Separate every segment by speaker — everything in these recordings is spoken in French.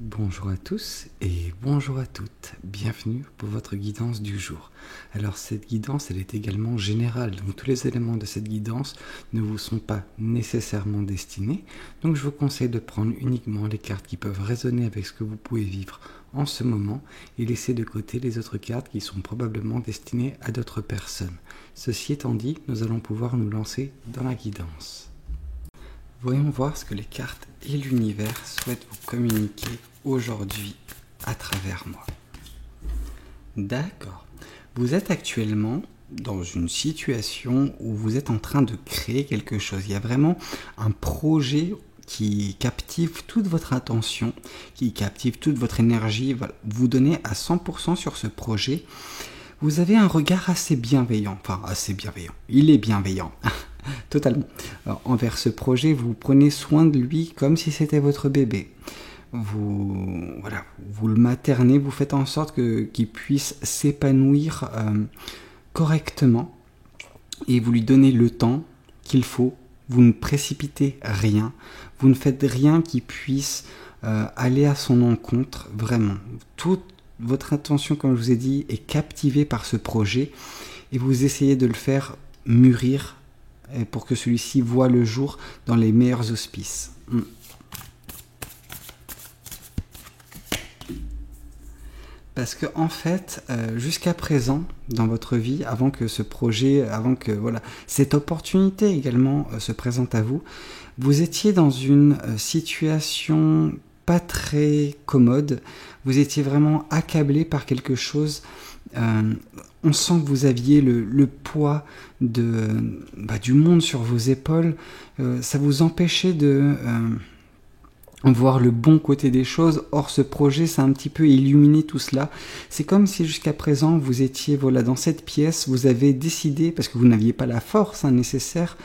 Speaker 1: Bonjour à tous et bonjour à toutes, bienvenue pour votre guidance du jour. Alors cette guidance elle est également générale, donc tous les éléments de cette guidance ne vous sont pas nécessairement destinés, donc je vous conseille de prendre uniquement les cartes qui peuvent résonner avec ce que vous pouvez vivre en ce moment et laisser de côté les autres cartes qui sont probablement destinées à d'autres personnes. Ceci étant dit, nous allons pouvoir nous lancer dans la guidance. Voyons voir ce que les cartes et l'univers souhaitent vous communiquer aujourd'hui à travers moi. D'accord. Vous êtes actuellement dans une situation où vous êtes en train de créer quelque chose. Il y a vraiment un projet qui captive toute votre attention, qui captive toute votre énergie. Vous donnez à 100% sur ce projet. Vous avez un regard assez bienveillant. Enfin, assez bienveillant. Il est bienveillant. Totalement. Alors, envers ce projet, vous prenez soin de lui comme si c'était votre bébé. Vous le maternez, vous faites en sorte qu'il puisse s'épanouir correctement et vous lui donnez le temps qu'il faut. Vous ne précipitez rien, vous ne faites rien qui puisse aller à son encontre, vraiment. Toute votre attention, comme je vous ai dit, est captivée par ce projet et vous essayez de le faire mûrir pour que celui-ci voie le jour dans les meilleurs auspices. Parce que en fait, jusqu'à présent, dans votre vie, avant que ce projet, avant que cette opportunité également se présente à vous, vous étiez dans une situation pas très commode. Vous étiez vraiment accablé par quelque chose. On sent que vous aviez le poids du monde sur vos épaules. Ça vous empêchait de voir le bon côté des choses. Or, ce projet, ça a un petit peu illuminé tout cela. C'est comme si jusqu'à présent, vous étiez dans cette pièce, vous avez décidé, parce que vous n'aviez pas la force nécessaire,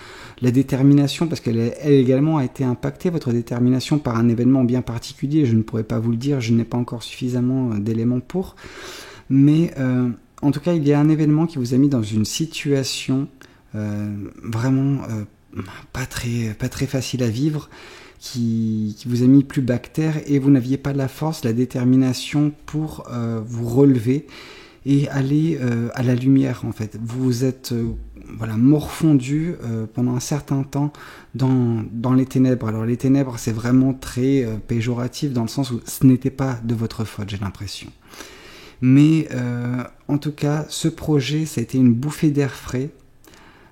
Speaker 1: la détermination, parce qu'elle également a été impactée, votre détermination, par un événement bien particulier. Je ne pourrais pas vous le dire, je n'ai pas encore suffisamment d'éléments pour. Mais en tout cas, il y a un événement qui vous a mis dans une situation vraiment pas très facile à vivre, qui vous a mis plus bas que terre et vous n'aviez pas la force, la détermination pour vous relever et aller à la lumière en fait. Vous êtes morfondu pendant un certain temps dans les ténèbres. Alors les ténèbres c'est vraiment très péjoratif dans le sens où ce n'était pas de votre faute, j'ai l'impression. Mais en tout cas, ce projet, ça a été une bouffée d'air frais.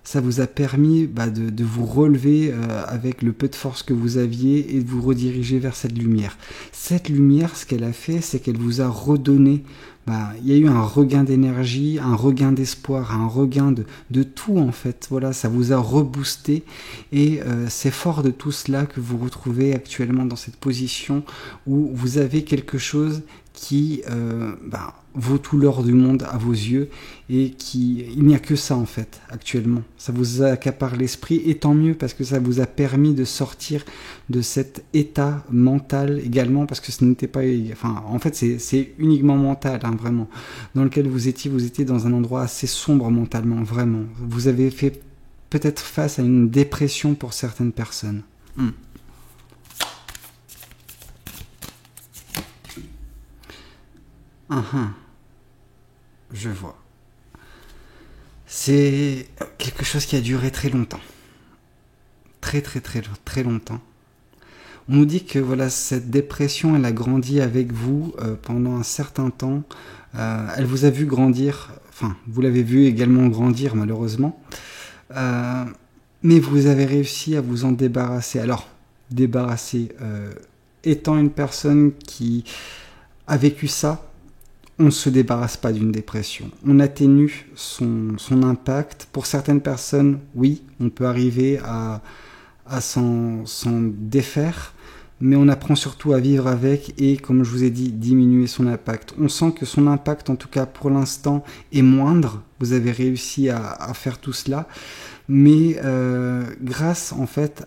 Speaker 1: Ça vous a permis de vous relever avec le peu de force que vous aviez et de vous rediriger vers cette lumière. Cette lumière, ce qu'elle a fait, c'est qu'elle vous a redonné, il y a eu un regain d'énergie, un regain d'espoir, un regain de tout en fait. Voilà, ça vous a reboosté et c'est fort de tout cela que vous retrouvez actuellement dans cette position où vous avez quelque chose qui vaut tout l'or du monde à vos yeux et il n'y a que ça en fait actuellement. Ça vous accapare l'esprit et tant mieux parce que ça vous a permis de sortir de cet état mental également parce que ce n'était pas... en fait c'est uniquement mental vraiment. Dans lequel vous étiez dans un endroit assez sombre mentalement, vraiment. Vous avez fait peut-être face à une dépression pour certaines personnes. Je vois. C'est quelque chose qui a duré très longtemps. Très longtemps. On nous dit que cette dépression, elle a grandi avec vous pendant un certain temps. Elle vous a vu grandir, vous l'avez vu également grandir malheureusement. Mais vous avez réussi à vous en débarrasser. Alors, étant une personne qui a vécu ça, on ne se débarrasse pas d'une dépression. On atténue son impact. Pour certaines personnes, oui, on peut arriver à s'en défaire, mais on apprend surtout à vivre avec et, comme je vous ai dit, diminuer son impact. On sent que son impact, en tout cas pour l'instant, est moindre. Vous avez réussi à faire tout cela, mais grâce en fait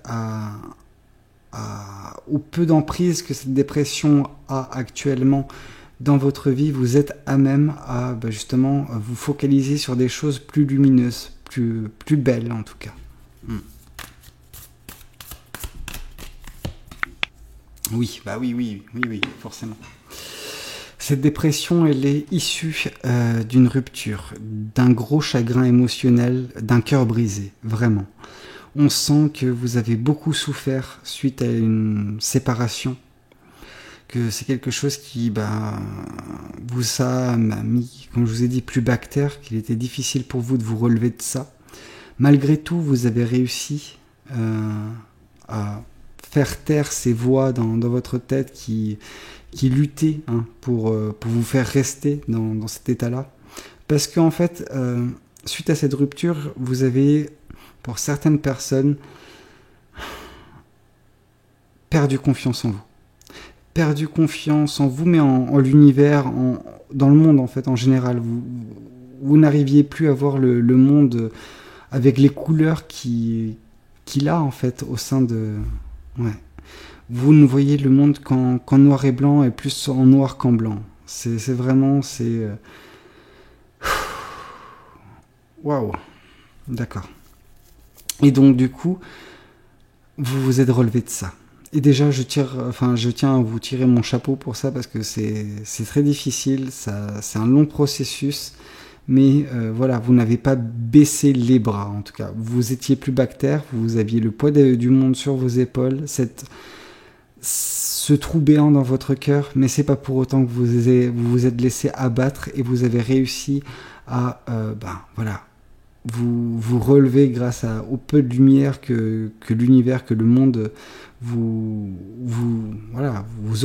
Speaker 1: au peu d'emprise que cette dépression a actuellement dans votre vie, vous êtes à même à justement vous focaliser sur des choses plus lumineuses, plus belles en tout cas. Oui, bah oui, forcément. Cette dépression, elle est issue d'une rupture, d'un gros chagrin émotionnel, d'un cœur brisé, vraiment. On sent que vous avez beaucoup souffert suite à une séparation, que c'est quelque chose qui vous a mis, comme je vous ai dit, plus bactère, qu'il était difficile pour vous de vous relever de ça. Malgré tout, vous avez réussi à faire taire ces voix dans votre tête qui luttaient pour vous faire rester dans cet état-là. Parce qu'en fait, suite à cette rupture, vous avez, pour certaines personnes, perdu confiance en vous. Perdu confiance en vous, mais en l'univers, dans le monde en fait, en général. Vous n'arriviez plus à voir le monde avec les couleurs qu'il a en fait au sein de... Ouais. Vous ne voyez le monde qu'en noir et blanc et plus en noir qu'en blanc. C'est vraiment... Waouh. D'accord. Et donc du coup, vous vous êtes relevé de ça. Et déjà, je tiens à vous tirer mon chapeau pour ça parce que c'est très difficile, c'est un long processus, mais voilà, vous n'avez pas baissé les bras en tout cas. Vous étiez plus bactère, vous aviez le poids du monde sur vos épaules, ce trou béant dans votre cœur, mais c'est pas pour autant que vous vous êtes laissé abattre et vous avez réussi à vous relever grâce au peu de lumière que l'univers, que le monde vous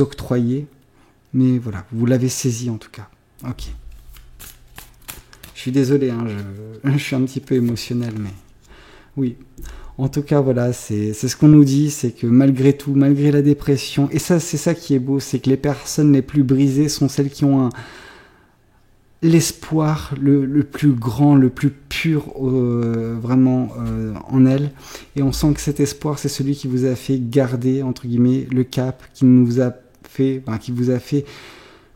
Speaker 1: octroyez. Mais voilà, vous l'avez saisi en tout cas. Ok. Je suis désolé, je suis un petit peu émotionnel, mais oui. En tout cas, voilà, c'est ce qu'on nous dit, c'est que malgré tout, malgré la dépression, et ça, c'est ça qui est beau, c'est que les personnes les plus brisées sont celles qui ont l'espoir le plus grand, le plus pur en elles. Et on sent que cet espoir, c'est celui qui vous a fait garder, entre guillemets, le cap, qui vous a fait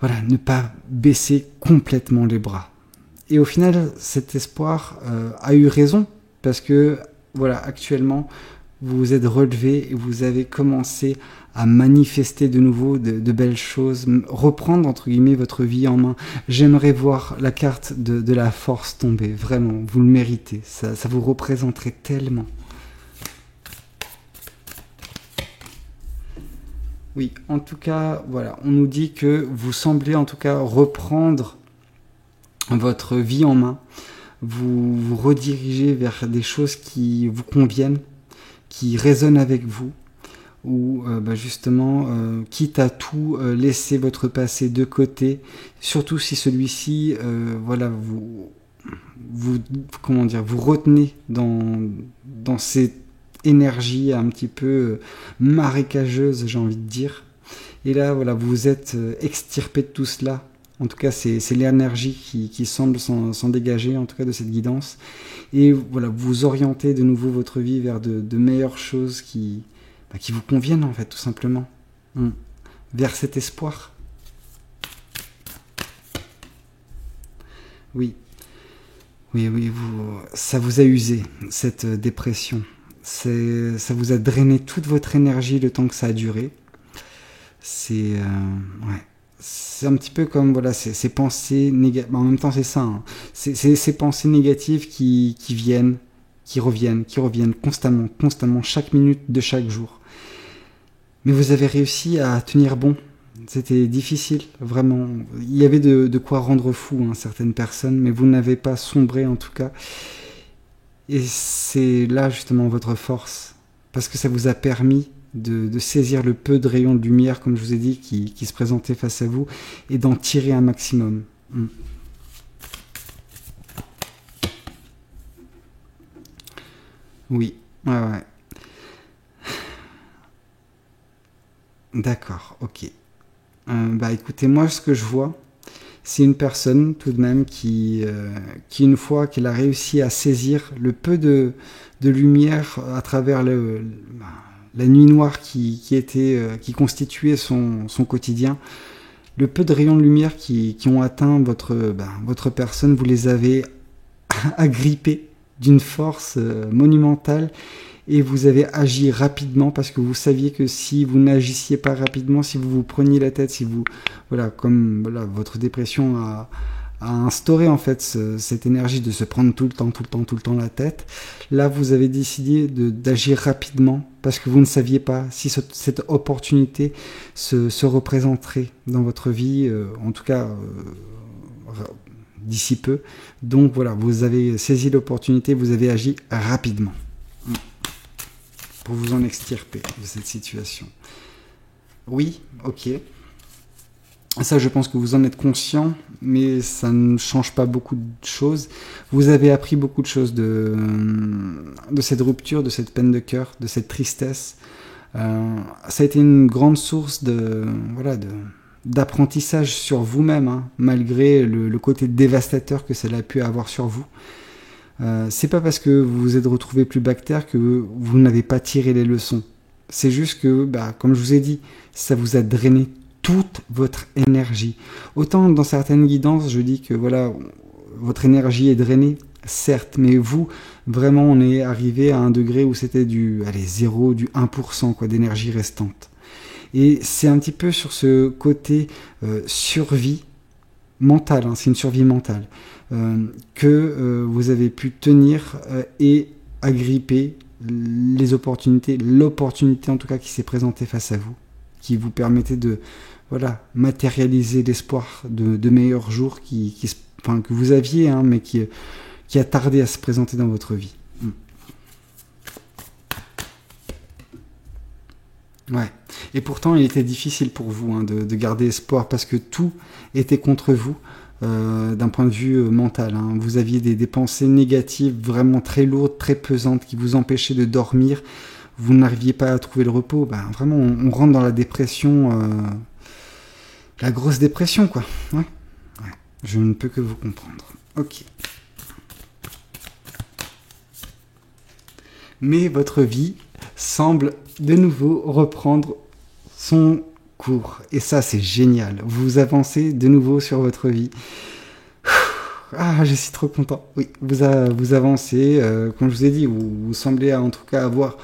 Speaker 1: ne pas baisser complètement les bras. Et au final, cet espoir a eu raison, parce que, voilà, actuellement, vous vous êtes relevé et vous avez commencé à manifester de nouveau de belles choses, reprendre, entre guillemets, votre vie en main. J'aimerais voir la carte de la force tomber, vraiment, vous le méritez, ça vous représenterait tellement. Oui, en tout cas, voilà, on nous dit que vous semblez en tout cas reprendre votre vie en main, vous redirigez vers des choses qui vous conviennent, qui résonnent avec vous, ou justement, quitte à tout laisser votre passé de côté, surtout si celui-ci, vous retenez dans cette énergie un petit peu marécageuse, j'ai envie de dire. Et là, voilà, vous êtes extirpé de tout cela. En tout cas, c'est l'énergie qui semble s'en dégager, en tout cas de cette guidance. Et voilà, vous orientez de nouveau votre vie vers de meilleures choses qui vous conviennent, en fait, tout simplement. Vers cet espoir. Oui, ça vous a usé, cette dépression. Ça vous a drainé toute votre énergie le temps que ça a duré. C'est un petit peu comme ces pensées négatives. En même temps, c'est ça. Ces pensées négatives qui viennent, qui reviennent constamment, chaque minute de chaque jour. Mais vous avez réussi à tenir bon. C'était difficile, vraiment. Il y avait de quoi rendre fou certaines personnes, mais vous n'avez pas sombré en tout cas. Et c'est là justement votre force, parce que ça vous a permis de saisir le peu de rayons de lumière, comme je vous ai dit, qui se présentaient face à vous, et d'en tirer un maximum. Oui, ouais. D'accord, ok. Écoutez, moi ce que je vois, c'est une personne tout de même qui une fois qu'elle a réussi à saisir le peu de lumière à travers la nuit noire qui constituait son quotidien, le peu de rayons de lumière qui ont atteint votre personne, vous les avez agrippés d'une force monumentale, et vous avez agi rapidement parce que vous saviez que si vous n'agissiez pas rapidement, si vous vous preniez la tête, si vous, voilà, comme voilà, votre dépression a instauré en fait cette énergie de se prendre tout le temps la tête, là vous avez décidé d'agir rapidement parce que vous ne saviez pas si cette opportunité se représenterait dans votre vie, en tout cas d'ici peu. Donc voilà, vous avez saisi l'opportunité, vous avez agi rapidement pour vous en extirper de cette situation. Oui, ok. Ça, je pense que vous en êtes conscient, mais ça ne change pas beaucoup de choses. Vous avez appris beaucoup de choses de cette rupture, de cette peine de cœur, de cette tristesse. Ça a été une grande source d'apprentissage sur vous-même, hein, malgré le côté dévastateur que cela a pu avoir sur vous. C'est pas parce que vous vous êtes retrouvé plus bactère que vous n'avez pas tiré les leçons. C'est juste que, comme je vous ai dit, ça vous a drainé toute votre énergie. Autant dans certaines guidances, je dis que voilà, votre énergie est drainée, certes, mais vous, vraiment, on est arrivé à un degré où c'était du 1% quoi, d'énergie restante. Et c'est un petit peu sur ce côté survie mentale, hein, c'est une survie mentale, que vous avez pu tenir et agripper l'opportunité en tout cas qui s'est présentée face à vous, qui vous permettait de matérialiser l'espoir de meilleurs jours que vous aviez, hein, mais qui a tardé à se présenter dans votre vie. Ouais. Et pourtant, il était difficile pour vous, hein, de garder espoir parce que tout était contre vous d'un point de vue mental. Hein. Vous aviez des pensées négatives vraiment très lourdes, très pesantes qui vous empêchaient de dormir. Vous n'arriviez pas à trouver le repos. Vraiment, on rentre dans la dépression, la grosse dépression, quoi. Ouais. Je ne peux que vous comprendre. Ok. Mais votre vie semble de nouveau reprendre son cours. Et ça, c'est génial. Vous avancez de nouveau sur votre vie. Ah, je suis trop content. Oui, vous avancez. Comme je vous ai dit, vous semblez en tout cas avoir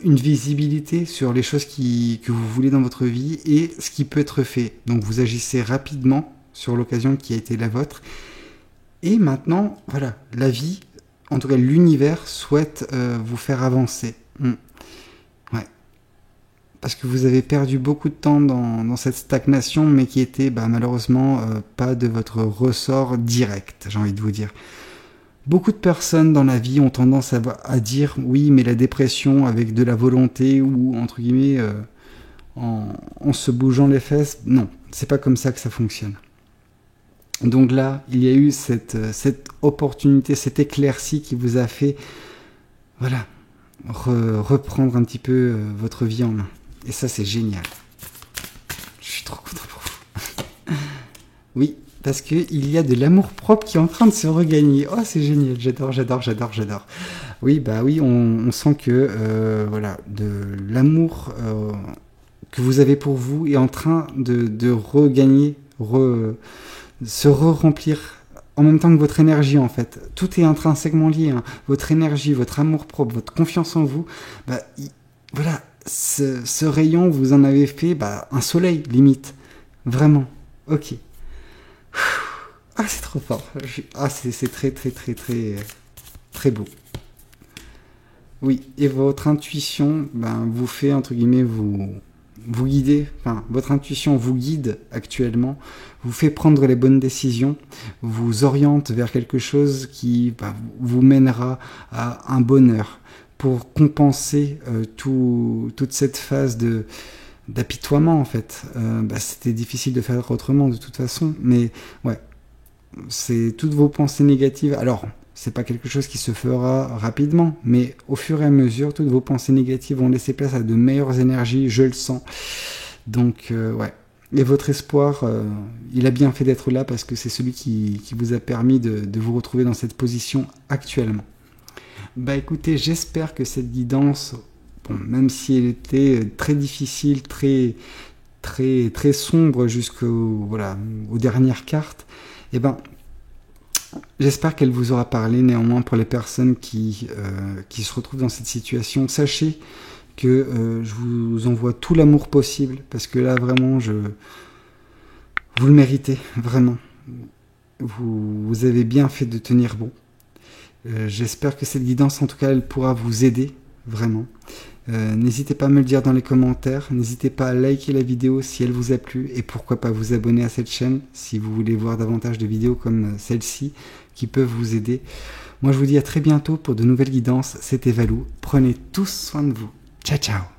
Speaker 1: une visibilité sur les choses que vous voulez dans votre vie et ce qui peut être fait. Donc vous agissez rapidement sur l'occasion qui a été la vôtre. Et maintenant, voilà, la vie, en tout cas l'univers, souhaite vous faire avancer. Ouais. Parce que vous avez perdu beaucoup de temps dans cette stagnation, mais qui était malheureusement pas de votre ressort direct, j'ai envie de vous dire. Beaucoup de personnes dans la vie ont tendance à dire oui, mais la dépression avec de la volonté ou entre guillemets en se bougeant les fesses, non, c'est pas comme ça que ça fonctionne. Donc là, il y a eu cette opportunité, cette éclaircie qui vous a fait reprendre un petit peu votre vie en main. Et ça, c'est génial. Je suis trop content pour vous. Oui. Parce qu'il y a de l'amour-propre qui est en train de se regagner. Oh, c'est génial, j'adore. Oui, on sent que de l'amour que vous avez pour vous est en train de regagner, se re-remplir en même temps que votre énergie, en fait. Tout est intrinsèquement lié. Hein. Votre énergie, votre amour-propre, votre confiance en vous, ce rayon, vous en avez fait un soleil, limite. Vraiment. Ok. Ah, c'est trop fort. C'est très, très, très, très, très beau. Oui, et votre intuition vous fait, entre guillemets, vous guider. Enfin, votre intuition vous guide actuellement, vous fait prendre les bonnes décisions, vous oriente vers quelque chose qui vous mènera à un bonheur pour compenser toute cette phase d'apitoiement, en fait. C'était difficile de faire autrement de toute façon, mais ouais, c'est toutes vos pensées négatives. Alors, c'est pas quelque chose qui se fera rapidement, mais au fur et à mesure, toutes vos pensées négatives vont laisser place à de meilleures énergies, je le sens. Donc, ouais. Et votre espoir, il a bien fait d'être là parce que c'est celui qui vous a permis de vous retrouver dans cette position actuellement. Écoutez, j'espère que cette guidance, même si elle était très difficile, très, très, très sombre jusqu'aux dernières cartes, J'espère qu'elle vous aura parlé. Néanmoins, pour les personnes qui se retrouvent dans cette situation, sachez que je vous envoie tout l'amour possible, parce que là, vraiment, vous le méritez, vraiment. Vous avez bien fait de tenir bon. J'espère que cette guidance, en tout cas, elle pourra vous aider, vraiment. N'hésitez pas à me le dire dans les commentaires, n'hésitez pas à liker la vidéo si elle vous a plu, et pourquoi pas vous abonner à cette chaîne si vous voulez voir davantage de vidéos comme celle-ci qui peuvent vous aider. Moi je vous dis à très bientôt pour de nouvelles guidances, c'était Valou, prenez tous soin de vous, ciao ciao.